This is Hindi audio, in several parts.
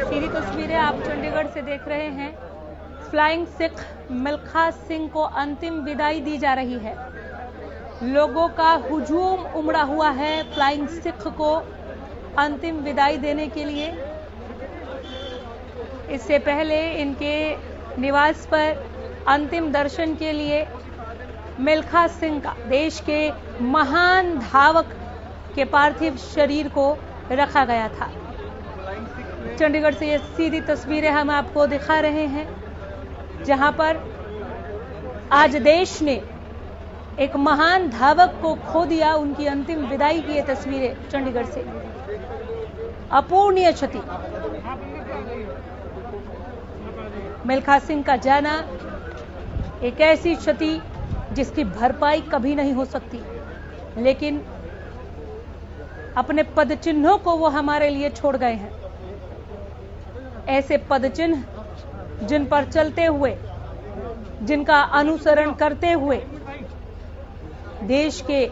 सीधी तस्वीरें आप चंडीगढ़ से देख रहे हैं। फ्लाइंग सिख मिल्खा सिंह को अंतिम विदाई दी जा रही है। लोगों का हुजूम उमड़ा हुआ है फ्लाइंग सिख को अंतिम विदाई देने के लिए। इससे पहले इनके निवास पर अंतिम दर्शन के लिए मिल्खा सिंह का, देश के महान धावक के पार्थिव शरीर को रखा गया था। चंडीगढ़ से ये सीधी तस्वीरें हम आपको दिखा रहे हैं, जहां पर आज देश ने एक महान धावक को खो दिया। उनकी अंतिम विदाई की ये तस्वीरें चंडीगढ़ से। अपूर्णीय क्षति। मिल्खा सिंह का जाना एक ऐसी क्षति जिसकी भरपाई कभी नहीं हो सकती, लेकिन अपने पदचिन्हों को वो हमारे लिए छोड़ गए हैं। ऐसे पदचिन्ह जिन पर चलते हुए, जिनका अनुसरण करते हुए देश के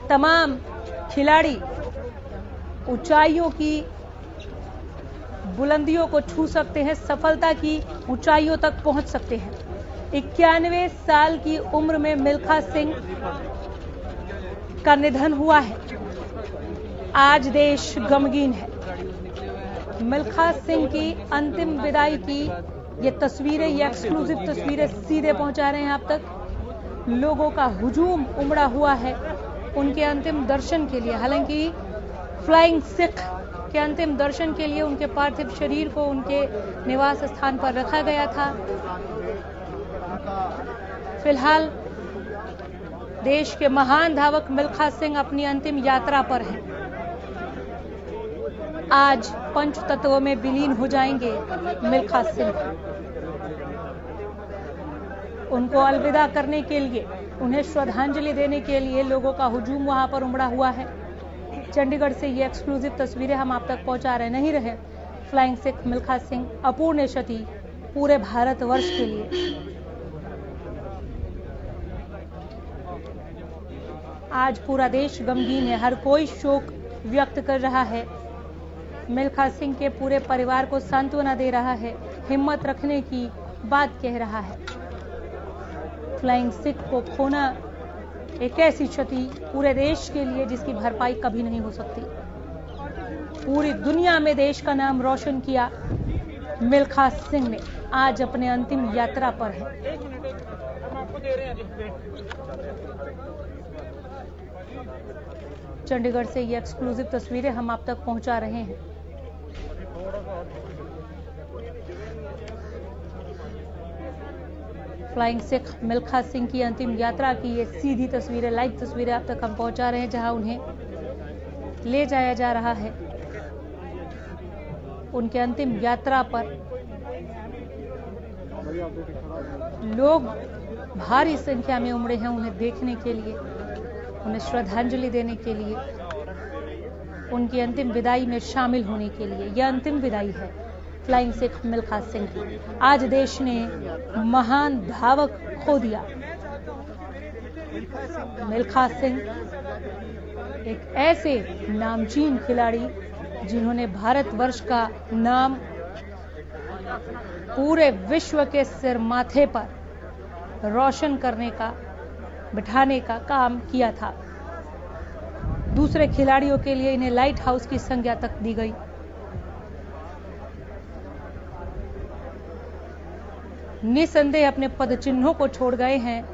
तमाम खिलाड़ी ऊंचाइयों की बुलंदियों को छू सकते हैं, सफलता की ऊंचाइयों तक पहुंच सकते हैं। 91 साल की उम्र में मिल्खा सिंह का निधन हुआ है। आज देश गमगीन है। मिल्खा सिंह की अंतिम विदाई की ये तस्वीरें, ये एक्सक्लूसिव तस्वीरें सीधे पहुंचा रहे हैं आप तक। लोगों का हुजूम उमड़ा हुआ है उनके अंतिम दर्शन के लिए। हालांकि फ्लाइंग सिख के अंतिम दर्शन के लिए उनके पार्थिव शरीर को उनके निवास स्थान पर रखा गया था। फिलहाल देश के महान धावक मिल्खा सिंह अपनी अंतिम यात्रा पर हैं। आज पंच तत्वों में विलीन हो जाएंगे मिल्खा सिंह। उनको अलविदा करने के लिए, उन्हें श्रद्धांजलि देने के लिए लोगों का हुजूम वहां पर उमड़ा हुआ है। चंडीगढ़ से ये एक्सक्लूसिव तस्वीरें हम आप तक पहुंचा नहीं रहे। फ्लाइंग सिख मिल्खा सिंह, अपूर्णीय क्षति पूरे भारतवर्ष के लिए। आज पूरा देश गमगीन है, हर कोई शोक व्यक्त कर रहा है। मिल्खा सिंह के पूरे परिवार को सांत्वना दे रहा है, हिम्मत रखने की बात कह रहा है। फ्लाइंग सिख को खोना एक ऐसी क्षति पूरे देश के लिए जिसकी भरपाई कभी नहीं हो सकती। पूरी दुनिया में देश का नाम रोशन किया मिल्खा सिंह ने, आज अपने अंतिम यात्रा पर है। चंडीगढ़ से ये एक्सक्लूसिव तस्वीरें हम आप तक पहुंचा रहे हैं। फ्लाइंग सिख मिल्खा सिंह की अंतिम यात्रा की ये सीधी तस्वीरें, लाइव तस्वीरें आप तक हम पहुंचा रहे हैं, जहां उन्हें ले जाया जा रहा है। उनके अंतिम यात्रा पर लोग भारी संख्या में उमड़े हैं उन्हें देखने के लिए, उन्हें श्रद्धांजलि देने के लिए, उनकी अंतिम विदाई में शामिल होने के लिए। यह अंतिम विदाई है फ्लाइंग सिख मिल्खा सिंह की। आज देश ने महान धावक खो दिया। मिल्खा सिंह एक ऐसे नामचीन खिलाड़ी जिन्होंने भारतवर्ष का नाम पूरे विश्व के सिर माथे पर रोशन करने का, बिठाने का काम किया था। दूसरे खिलाड़ियों के लिए इन्हें लाइट हाउस की संज्ञा तक दी गई। निसंदेह अपने पदचिन्हों को छोड़ गए हैं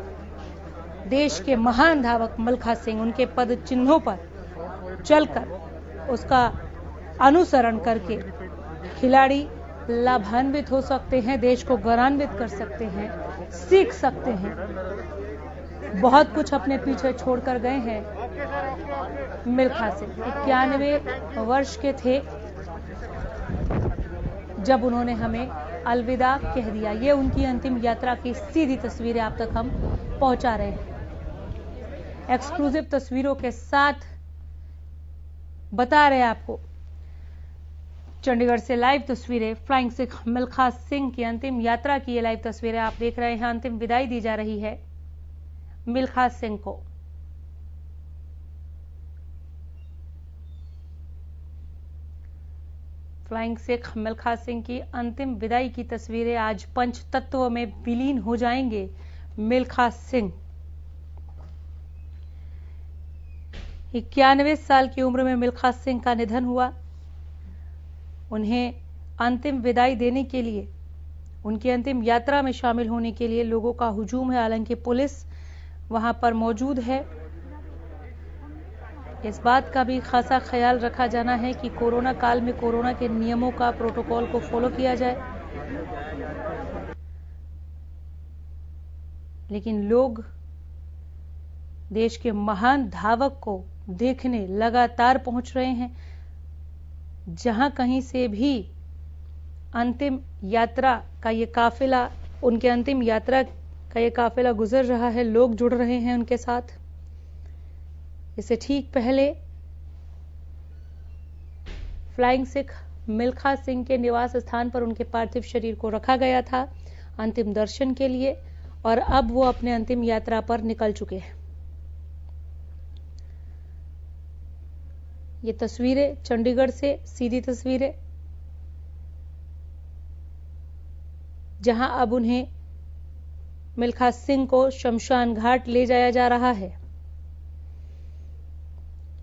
देश के महान धावक मिल्खा सिंह। उनके पदचिन्हों पर चलकर, उसका अनुसरण करके खिलाड़ी लाभान्वित हो सकते हैं, देश को गौरवान्वित कर सकते हैं, सीख सकते हैं। बहुत कुछ अपने पीछे छोड़कर गए हैं मिल्खा सिंह। 91 वर्ष के थे जब उन्होंने हमें अलविदा कह दिया। ये उनकी अंतिम यात्रा की सीधी तस्वीरें आप तक हम पहुंचा रहे हैं। एक्सक्लूसिव तस्वीरों के साथ बता रहे हैं आपको। चंडीगढ़ से लाइव तस्वीरें, फ्लाइंग सिख मिल्खा सिंह की अंतिम यात्रा की ये लाइव तस्वीरें आप देख रहे हैं। अंतिम विदाई दी जा रही है मिल्खा सिंह को। फ्लाइंग सिख मिल्खा सिंह की अंतिम विदाई की तस्वीरें। आज पंच तत्व में विलीन हो जाएंगे मिल्खा सिंह। 91 साल की उम्र में मिल्खा सिंह का निधन हुआ। उन्हें अंतिम विदाई देने के लिए, उनकी अंतिम यात्रा में शामिल होने के लिए लोगों का हुजूम है। हालांकि पुलिस वहां पर मौजूद है। इस बात का भी खासा ख्याल रखा जाना है कि कोरोना काल में कोरोना के नियमों का, प्रोटोकॉल को फॉलो किया जाए। लेकिन लोग देश के महान धावक को देखने लगातार पहुंच रहे हैं। जहां कहीं से भी अंतिम यात्रा का ये काफिला, उनके अंतिम यात्रा का ये काफिला गुजर रहा है, लोग जुड़ रहे हैं उनके साथ। इससे ठीक पहले फ्लाइंग सिख मिल्खा सिंह के निवास स्थान पर उनके पार्थिव शरीर को रखा गया था अंतिम दर्शन के लिए, और अब वो अपने अंतिम यात्रा पर निकल चुके हैं। ये तस्वीरें चंडीगढ़ से सीधी तस्वीरें, जहां अब उन्हें मिल्खा सिंह को शमशान घाट ले जाया जा रहा है।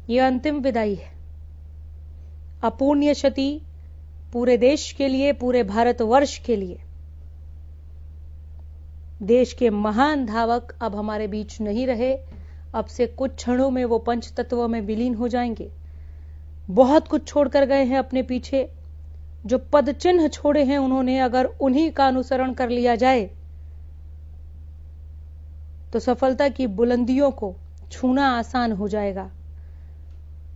यह अंतिम विदाई है। अपूर्णीय क्षति पूरे देश के लिए, पूरे भारतवर्ष के लिए। देश के महान धावक अब हमारे बीच नहीं रहे। अब से कुछ क्षणों में वो पंच तत्वों में विलीन हो जाएंगे। बहुत कुछ छोड़कर गए हैं अपने पीछे। जो पद चिन्ह छोड़े हैं उन्होंने, अगर उन्हीं का अनुसरण कर लिया जाए तो सफलता की बुलंदियों को छूना आसान हो जाएगा।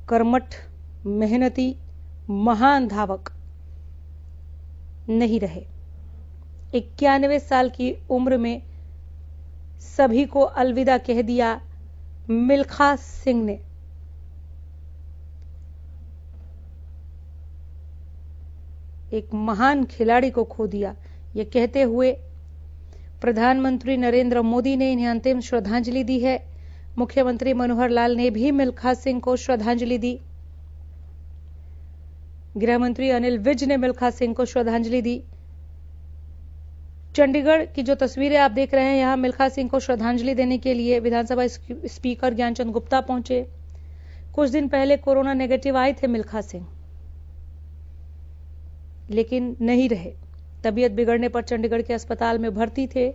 कर्मठ, मेहनती, महान धावक नहीं रहे। 91 साल की उम्र में सभी को अलविदा कह दिया मिल्खा सिंह ने। एक महान खिलाड़ी को खो दिया। ये कहते हुए प्रधानमंत्री नरेंद्र मोदी ने इन्हें अंतिम श्रद्धांजलि दी है। मुख्यमंत्री मनोहर लाल ने भी मिल्खा सिंह को श्रद्धांजलि दी। गृह मंत्री अनिल विज ने मिल्खा सिंह को श्रद्धांजलि दी। चंडीगढ़ की जो तस्वीरें आप देख रहे हैं, यहां मिल्खा सिंह को श्रद्धांजलि देने के लिए विधानसभा स्पीकर ज्ञानचंद गुप्ता पहुंचे। कुछ दिन पहले कोरोना नेगेटिव आए थे मिल्खा सिंह, लेकिन नहीं रहे। तबीयत बिगड़ने पर चंडीगढ़ के अस्पताल में भर्ती थे।